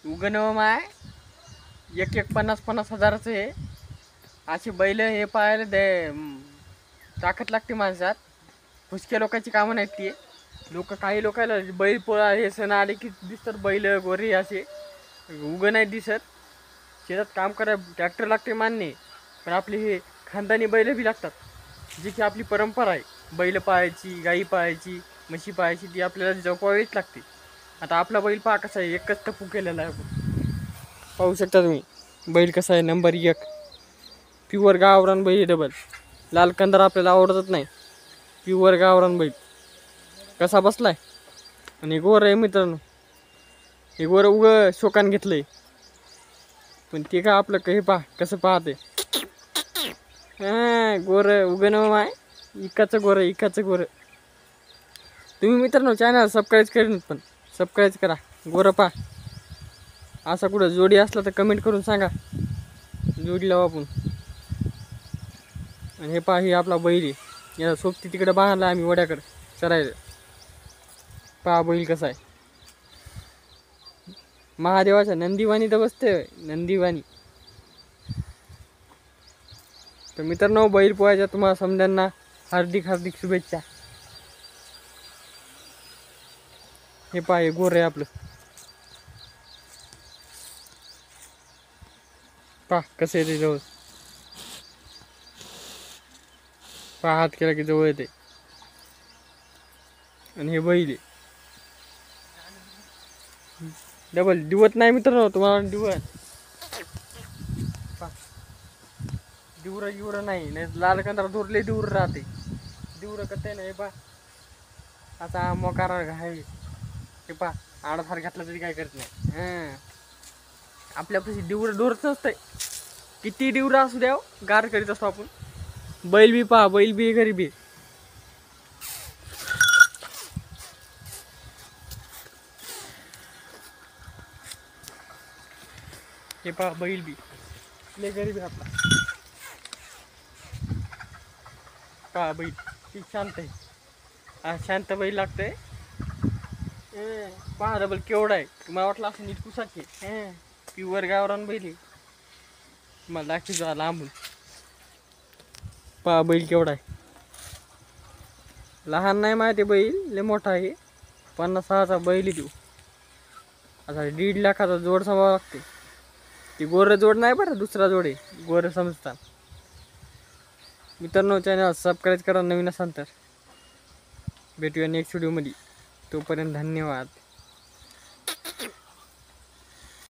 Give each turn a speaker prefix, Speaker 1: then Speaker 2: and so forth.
Speaker 1: उगणं माय एक एक 50-50 हजाराचं आहे. अशी बैल हे पाहायला ताकद लागते माणसात. हुसक्या लोकांची कामं नाहीत ती. काही लोकांना बैल पोळा हे सण आले की दिसतात बैल गोरे असे. उगं नाही दिसत. शेतात काम करायला ट्रॅक्टर लागते मान्य, पण आपली हे खानदानी बैल बी लागतात. जी की आपली परंपरा आहे. बैल पाहायची, गाई पाहायची, म्हशी पाहायची, ती आपल्याला जपवावीच लागते. आता आपला बैल पहा कसा आहे, एकच टप्पू केलेला आहे. पाहू शकता तुम्ही बैल कसा आहे, नंबर 1 प्युअर गावरान बैल. डबल लाल कंदार आपल्याला आवडतच नाही. प्युअर गावरान बैल कसा बसलाय. आणि गोर आहे मित्रांनो, हे गोर शोकान घेतलंय, पण ते का आपलं काही पहा कसं पाहते. गोर उगन माय इकाचं गोर. तुम्ही मित्रांनो चॅनल सबस्क्राईब करेन, पण सबस्क्राईब करा. गोर पहा. असा कुठं जोडी असला तर कमेंट करून सांगा, जोडी लावू आपण. आणि हे पहा, हे आपला बैल आहे. याला सोबती तिकडे बांधला आम्ही वड्याकडे चरायला. पहा बैल कसा आहे. महादेवाच्या नंदीवाणी तर बसते, नंदीवाणी. तर मित्रांनो, बैल पोहायच्या तुम्हाला समजांना हार्दिक शुभेच्छा. हे पहा, हे गोर आहे आपलं. पहा कसं येते जवळ. पहा हात केला की जवळ येते. आणि हे बैल आहे. डबल दिवत नाही मित्रांनो तुम्हाला. दिवरा नाही, लाल कंदार धोरले दिवर राहते. दिवर कते नाही पा. आता मोकार आहे. हे पा आडाथार घातला तरी काय करत नाही. आपल्यापाशी दिवर डोरच नसतंय. किती दिवरा असू द्या गार करीत असतो आपण. बैल बी पहा, बैल बी घरी बी. हे पहा बैल बी लय गरीब आहे आपला. पहा बैल ती शांत आहे. हा शांत बैल लागतंय. पहा डबल केवढा आहे. तुम्हाला वाटलं असं नीट कुसाचे. प्युअर गावरान बैल आहे. मला दाखवतो लांबून. पहा बैल केवढा आहे. लहान नाही माहिती बैल, लय मोठा आहे. 50,000चा बैल आहे. आता 1.5 लाखाचा जोड सांभाळावा लागते. ती गोर जोड नाही बरं, दुसरा जोड आहे. गोर समजतात मित्रांनो. चॅनल सबस्क्राईब करा नवीन असाल तर. भेटूया नेक्स्ट व्हिडिओमध्ये. तोपर्यंत धन्यवाद.